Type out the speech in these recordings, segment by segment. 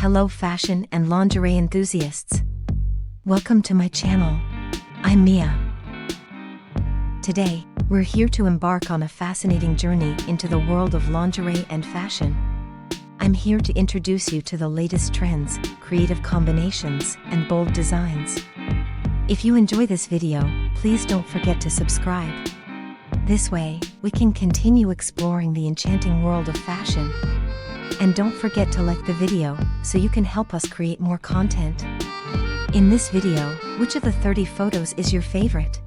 Hello fashion and lingerie enthusiasts. Welcome to my channel. I'm Mia. Today, we're here to embark on a fascinating journey into the world of lingerie and fashion. I'm here to introduce you to the latest trends, creative combinations, and bold designs. If you enjoy this video, please don't forget to subscribe. This way, we can continue exploring the enchanting world of fashion. And don't forget to like the video, so you can help us create more content. In this video, which of the 30 photos is your favorite?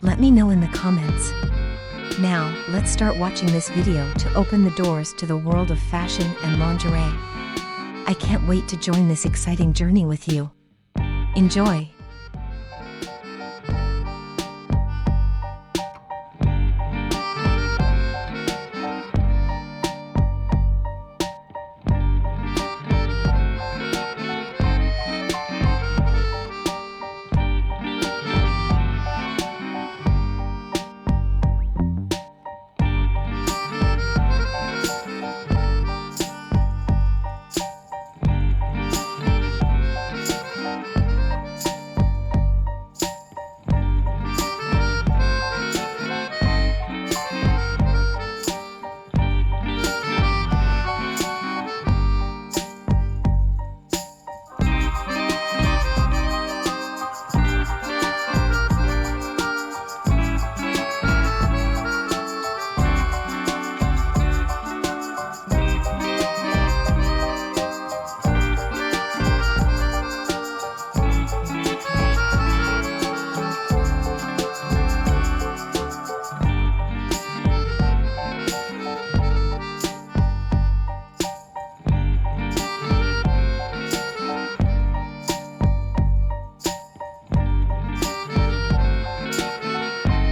Let me know in the comments. Now, let's start watching this video to open the doors to the world of fashion and lingerie. I can't wait to join this exciting journey with you. Enjoy!